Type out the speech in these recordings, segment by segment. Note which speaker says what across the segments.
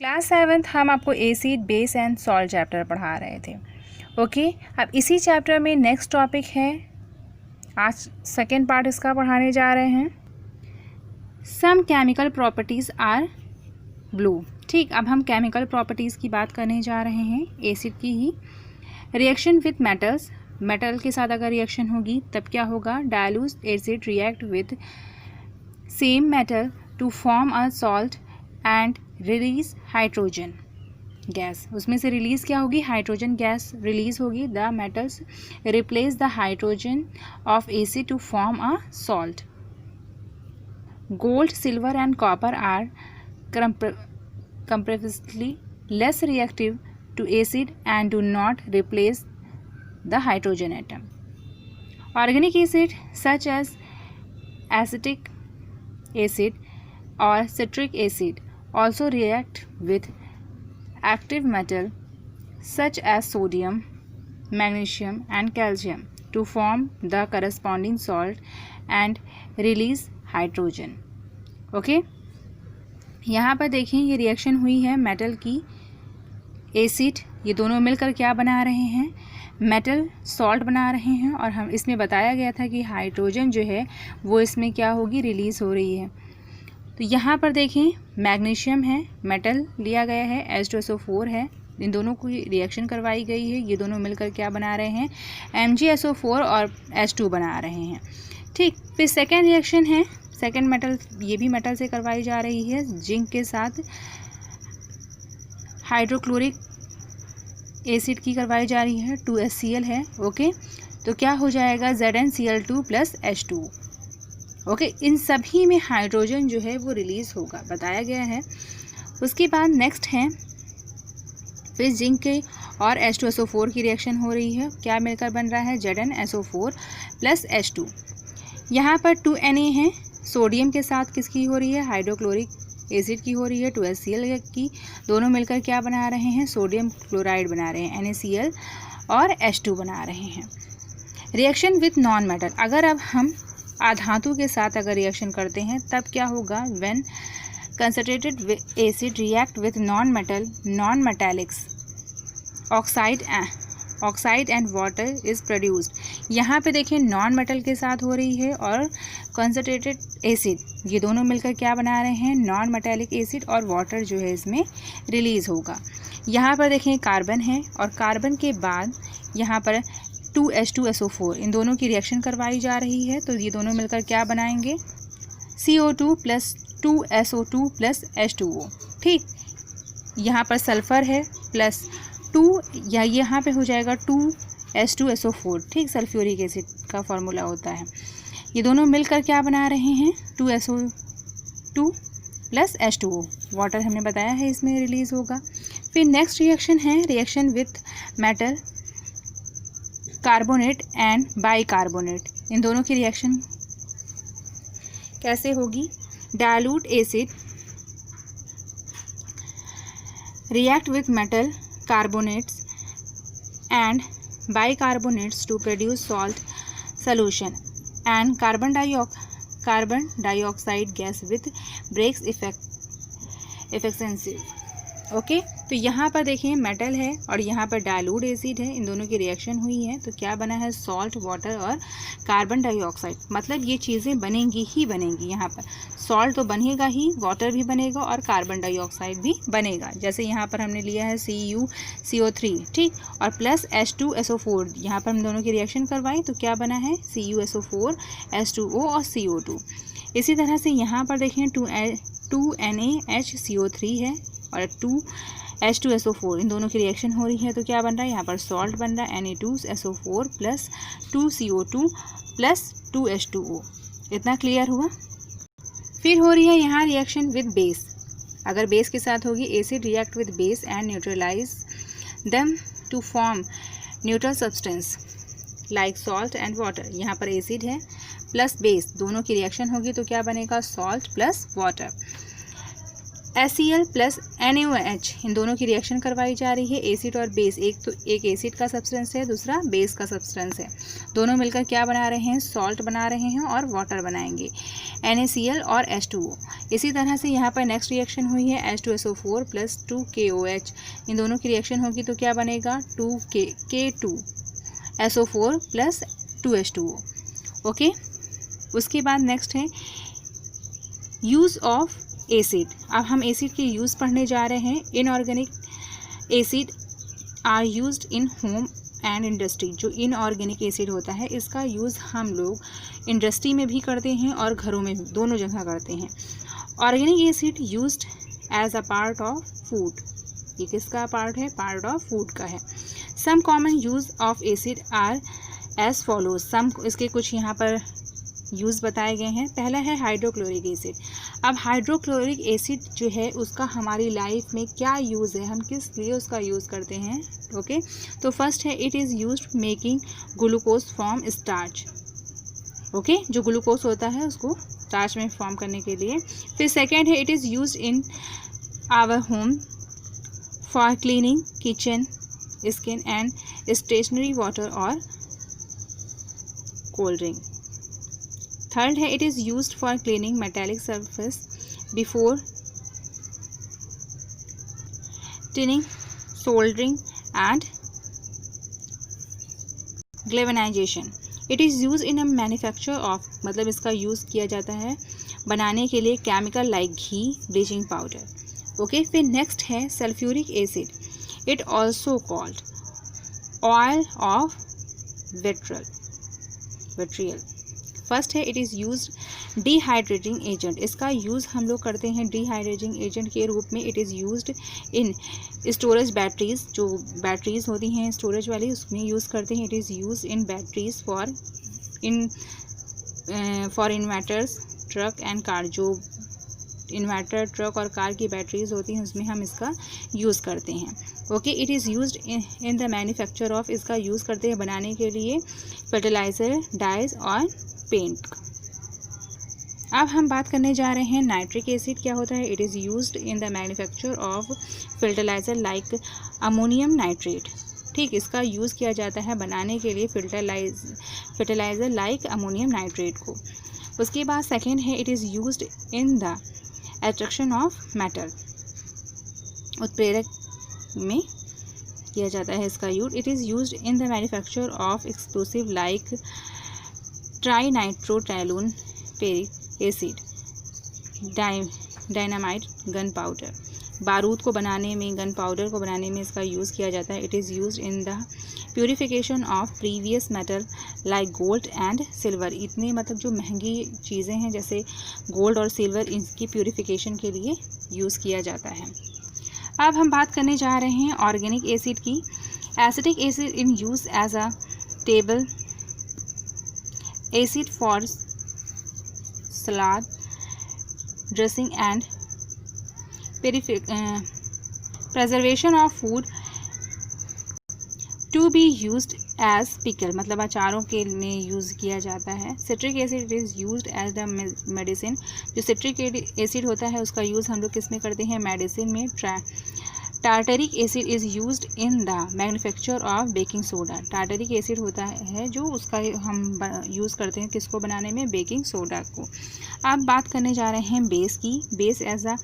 Speaker 1: Class 7th हम आपको acid base and salt chapter पढ़ा रहे थे। ओके, अब इसी चैप्टर में नेक्स्ट टॉपिक है, आज सेकेंड पार्ट इसका पढ़ाने जा रहे हैं। Some chemical properties are blue. ठीक, अब हम केमिकल प्रॉपर्टीज़ की बात करने जा रहे हैं, एसिड की ही। रिएक्शन विथ मेटल्स, मेटल के साथ अगर रिएक्शन होगी तब क्या होगा? Dilute acid react with same metal to form a salt and release hydrogen gas. उसमें से रिलीज क्या होगी? हाइड्रोजन गैस रिलीज होगी। The metals replace the hydrogen of acid to form a salt. Gold, silver and copper are comparatively less reactive to acid and do not replace the hydrogen atom. Organic acid such as acetic acid or citric acid also react with active metal such as sodium, magnesium and calcium to form the corresponding salt and release hydrogen. Okay? यहाँ पर देखें, ये reaction हुई है metal की, acid, ये दोनों मिलकर क्या बना रहे हैं? मेटल सॉल्ट बना रहे हैं। और हम इसमें बताया गया था कि हाइड्रोजन जो है वो इसमें क्या होगी? रिलीज़ हो रही है। तो यहाँ पर देखें, मैग्नीशियम है, मेटल लिया गया है, H2SO4 है, इन दोनों को रिएक्शन करवाई गई है। ये दोनों मिलकर क्या बना रहे हैं? MgSO4 और H2 बना रहे हैं। ठीक, फिर सेकेंड रिएक्शन है, सेकेंड मेटल, ये भी मेटल से करवाई जा रही है, जिंक के साथ हाइड्रोक्लोरिक एसिड की करवाई जा रही है, 2HCl है। ओके, तो क्या हो जाएगा? ZnCl2 + H2। ओके, इन सभी में हाइड्रोजन जो है वो रिलीज़ होगा, बताया गया है। उसके बाद नेक्स्ट है, फिर जिंक के और H2SO4 की रिएक्शन हो रही है, क्या मिलकर बन रहा है? ZnSO4 + H2। यहाँ पर 2Na है, सोडियम के साथ किसकी हो रही है? हाइड्रोक्लोरिक एसिड की हो रही है, 2HCl की। दोनों मिलकर क्या बना रहे हैं? सोडियम क्लोराइड बना रहे हैं, NaCl और H2 बना रहे हैं। रिएक्शन विथ नॉन मेटल, अगर अब हम अधातु के साथ अगर रिएक्शन करते हैं तब क्या होगा? When concentrated acid react with non metal, non metallics, oxide and water is produced. यहाँ पे देखें, नॉन मेटल के साथ हो रही है और कंसंट्रेटेड एसिड, ये दोनों मिलकर क्या बना रहे हैं? नॉन मेटालिक एसिड, और वाटर जो है इसमें रिलीज़ होगा। यहाँ पर देखें, कार्बन है, और कार्बन के बाद यहाँ पर 2H2SO4, इन दोनों की रिएक्शन करवाई जा रही है। तो ये दोनों मिलकर क्या बनाएंगे? CO2 + 2SO2 + H2O। ठीक, यहाँ पर सल्फ़र है प्लस 2, या यहाँ पे हो जाएगा 2H2SO4। ठीक, सल्फ्यूरिक एसिड का फॉर्मूला होता है। ये दोनों मिलकर क्या बना रहे हैं? 2SO2 + H2O। वाटर हमने बताया है इसमें रिलीज़ होगा। फिर नेक्स्ट रिएक्शन है, reaction with metal, carbonate and bicarbonate. इन दोनों की रिएक्शन कैसे होगी? Dilute acid react with metal carbonates and bicarbonates to produce salt solution and carbon dioxide gas with brisk effervescence. Okay, तो यहाँ पर देखिए, मेटल है और यहाँ पर डायल्यूट एसिड है, इन दोनों की रिएक्शन हुई है, तो क्या बना है? सॉल्ट, वाटर और कार्बन डाइऑक्साइड। मतलब ये चीज़ें बनेंगी ही बनेंगी। यहाँ पर सॉल्ट तो बनेगा ही, वाटर भी बनेगा और कार्बन डाइऑक्साइड भी बनेगा। जैसे यहाँ पर हमने लिया है CuCO3, ठीक, और प्लस H2SO4, यहाँ पर हम दोनों की रिएक्शन करवाई तो क्या बना है? CuSO4, H2O और CO2। इसी तरह से यहाँ पर देखें, 2NaHCO3 है और 2H2SO4, इन दोनों की रिएक्शन हो रही है, तो क्या बन रहा है? यहाँ पर सॉल्ट बन रहा है, Na2SO4 + 2CO2 + 2H2O। इतना क्लियर हुआ? फिर हो रही है यहाँ रिएक्शन विद बेस। अगर बेस के साथ होगी, acid react with base and neutralize them to form neutral substance like salt and water. यहाँ पर एसिड है प्लस बेस, दोनों की रिएक्शन होगी तो क्या बनेगा? Salt plus water. HCl plus NaOH इन दोनों की रिएक्शन करवाई जा रही है, एसिड और बेस। एक एसिड का सब्सटेंस है, दूसरा बेस का सब्सटेंस है। दोनों मिलकर क्या बना रहे हैं, सॉल्ट बना रहे हैं और वाटर बनाएंगे, NaCl और H2O। इसी तरह से यहाँ पर नेक्स्ट रिएक्शन हुई है H2SO4 प्लस 2KOH। इन दोनों की रिएक्शन होगी तो क्या बनेगा, K2SO4 प्लस 2H2O। ओके, उसके बाद नेक्स्ट है यूज़ ऑफ एसिड। अब हम एसिड के यूज़ पढ़ने जा रहे हैं। Inorganic acid are used in home and industry. जो इनऑर्गेनिक एसिड होता है इसका यूज़ हम लोग इंडस्ट्री में भी करते हैं और घरों में भी, दोनों जगह करते हैं। Organic acid used as a part of food. ये किसका पार्ट है, पार्ट ऑफ फूड का है। Some common use of acid are as follows. Some इसके कुछ यहाँ पर यूज़ बताए गए हैं। पहला है हाइड्रोक्लोरिक एसिड। अब हाइड्रोक्लोरिक एसिड जो है उसका हमारी लाइफ में क्या यूज़ है, हम किस लिए उसका यूज़ करते हैं। ओके, तो फर्स्ट है it is used making glucose from starch. Okay, जो ग्लूकोज होता है उसको स्टार्च में फॉर्म करने के लिए। फिर सेकेंड है it is used in our home for cleaning kitchen, skin and stationery water और कोल्ड ड्रिंक। थर्ड है it is used for cleaning metallic surface before tinning, soldering and galvanisation. It is use in a manufacture of, मतलब इसका use किया जाता है बनाने के लिए chemical like ghee, bleaching powder. Okay, फिर नेक्स्ट है sulphuric acid. It also called oil of vitriol. First है it is used dehydrating agent. इसका यूज़ हम लोग करते हैं डिहाइड्रेटिंग एजेंट के रूप में। It is used in storage batteries. जो बैटरीज होती हैं स्टोरेज वाली उसमें यूज़ करते हैं। It is used in batteries for inverters, truck and car. जो इन्वर्टर, ट्रक और कार की बैटरीज होती हैं उसमें हम इसका यूज़ करते हैं। Okay, it is used in the manufacture of. इसका यूज़ करते हैं बनाने के लिए फर्टिलाइज़र, डाइज और पेंट। अब हम बात करने जा रहे हैं नाइट्रिक एसिड क्या होता है। It is used in the manufacture of fertiliser like ammonium nitrate. ठीक, इसका यूज़ किया जाता है बनाने के लिए फर्टिलाइज़र लाइक अमोनियम नाइट्रेट को। उसके बाद सेकेंड है it is used in the extraction of metal. उत्प्रेरक में किया जाता है इसका use. It is used in the manufacture of explosive like trinitrotoluene ferric acid, dynamite, gun powder. बारूद को बनाने में, गन पाउडर को बनाने में इसका यूज़ किया जाता है। It is used in the purification of previous metal like gold and silver. इतने मतलब जो महंगी चीज़ें हैं जैसे गोल्ड और सिल्वर, इनकी प्यूरिफिकेशन के लिए यूज़ किया जाता है। अब हम बात करने जा रहे हैं ऑर्गेनिक एसिड की। Acetic acid in use as a table acid for salad, dressing and preservation of food to be used as pickle, मतलब अचारों के लिए यूज़ किया जाता है। Citric acid is used as the medicine. जो सिट्रिक एसिड होता है उसका यूज़ हम लोग किस में करते हैं, मेडिसिन में। Tartaric acid is used in the manufacture of baking soda. Tartaric acid होता है जो उसका हम यूज़ करते हैं किसको बनाने में, बेकिंग सोडा को। अब बात करने जा रहे हैं बेस की। Base as a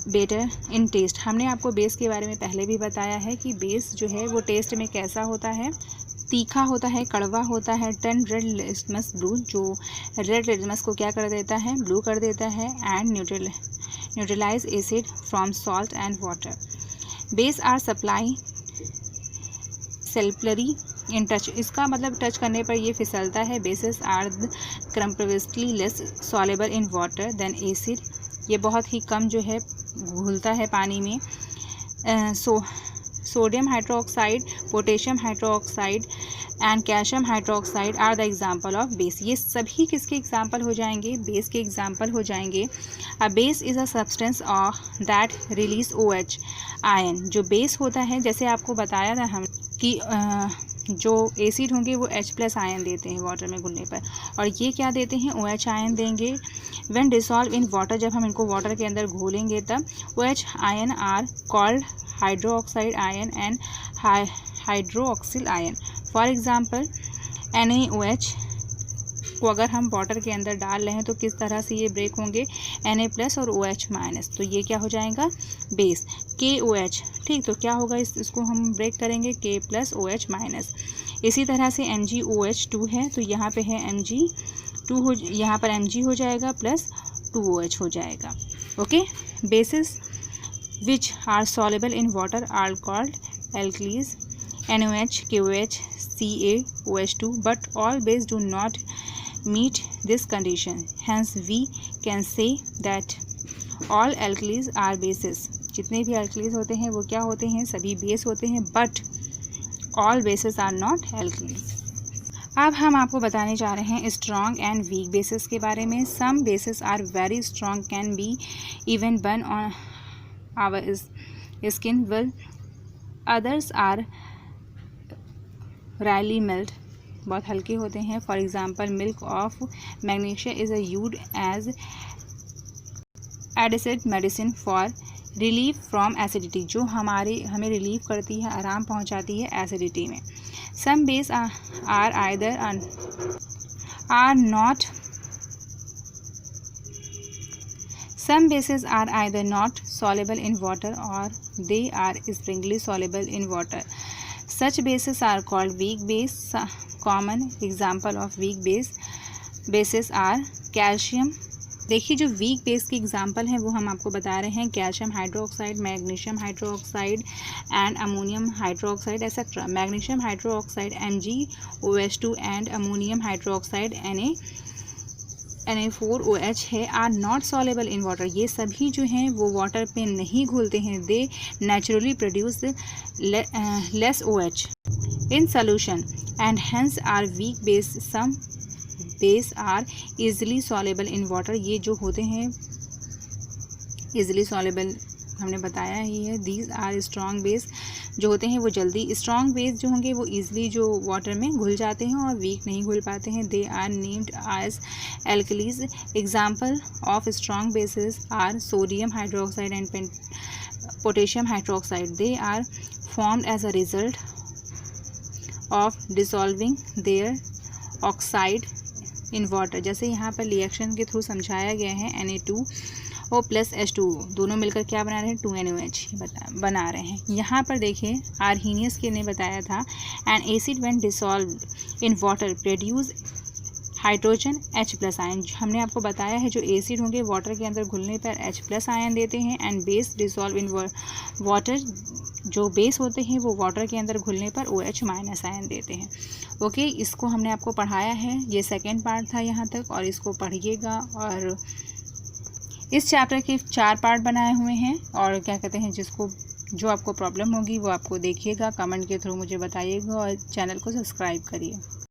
Speaker 1: bitter in taste. हमने आपको बेस के बारे में पहले भी बताया है कि बेस जो है वो टेस्ट में कैसा होता है, तीखा होता है, कड़वा होता है। टर्न रेड लिटमस ब्लू, जो रेड लिटमस को क्या कर देता है, ब्लू कर देता है। And neutralise acid from salt and water. Base are supply slippery in touch. इसका मतलब टच करने पर ये फिसलता है। Bases are comparatively less soluble in water than acid. ये बहुत ही कम जो है घुलता है पानी में। Sodium hydroxide, potassium hydroxide and calcium hydroxide are the example of base. ये सभी किसके एग्जाम्पल हो जाएंगे, बेस के एग्जाम्पल हो जाएंगे। A base is a substance that release OH ion. जो बेस होता है, जैसे आपको बताया था हम कि जो एसिड होंगे वो H+ आयन देते हैं वाटर में घुलने पर, और ये क्या देते हैं, OH आयन देंगे। व्हेन डिसॉल्व इन वाटर, जब हम इनको वाटर के अंदर घोलेंगे तब OH ion are called hydroxide ion and hydroxyl ion. For example NaOH को अगर हम वाटर के अंदर डाल रहे हैं तो किस तरह से ये ब्रेक होंगे, Na+ और OH-, तो ये क्या हो जाएगा, बेस। KOH, ठीक, तो क्या होगा, इसको हम ब्रेक करेंगे K+ OH-। इसी तरह से MgOH2 है, तो यहाँ पे है Mg2 हो, यहाँ पर Mg हो जाएगा प्लस 2OH हो जाएगा। Okay, bases which are soluble in water are called alkalis, NaOH, KOH, CaOH2, but all base do not meet this condition. Hence, we can say that all alkalis are bases. जितने भी alkalis होते हैं वो क्या होते हैं, सभी base होते हैं, but all bases are not alkalis. अब हम आपको बताने जा रहे हैं strong and weak bases के बारे में. Some bases are very strong, can be even burn on our skin, while others are rarely melt, बहुत हल्के होते हैं. For example milk of magnesia is used as antacid medicine for relief from acidity, जो हमें relief करती है, आराम पहुंचाती है एसिडिटी में. Some base are either are not Some bases are either not soluble in water or they are sparingly soluble in water. Such bases are called weak base. Common example of weak bases are calcium. देखिए, जो weak base के example हैं वो हम आपको बता रहे हैं, calcium hydroxide, magnesium hydroxide and ammonium hydroxide etcetera. Magnesium hydroxide MgOH2 and ammonium hydroxide Na4OH है, are not soluble in water. ये सभी जो हैं वो वाटर पे नहीं घुलते हैं. They naturally produce less OH in solution and hence are weak base. Some base are easily soluble in water. ये जो होते हैं इजली सॉलेबल हमने बताया ही है. दीज आर स्ट्रॉन्ग बेस, जो होते हैं वो जल्दी, स्ट्रॉन्ग बेस जो होंगे वो ईजिली जो वाटर में घुल जाते हैं और वीक नहीं घुल पाते हैं. They are named as alkalis. Example of strong bases are sodium hydroxide and potassium hydroxide. They are formed as a result of dissolving their oxide in water. जैसे यहाँ पर रिएक्शन के थ्रू समझाया गया है, Na2O + H2O दोनों मिलकर क्या बना रहे हैं, 2NaOH बना रहे हैं. यहाँ पर देखिए आर्हीनियस ने बताया था, N acid when dissolve in water produce hydrogen H+ ion. हमने आपको बताया है जो एसिड होंगे वाटर के अंदर घुलने पर H+ आयन देते हैं, and base dissolve in water, जो बेस होते हैं वो वाटर के अंदर घुलने पर OH- आयन देते हैं. ओके, इसको हमने आपको पढ़ाया है, ये सेकेंड पार्ट था यहाँ तक, और इसको पढ़िएगा. और इस चैप्टर के 4 पार्ट बनाए हुए हैं, और क्या कहते हैं, जिसको जो आपको प्रॉब्लम होगी वो आपको देखिएगा, कमेंट के थ्रू मुझे बताइएगा, और चैनल को सब्सक्राइब करिए.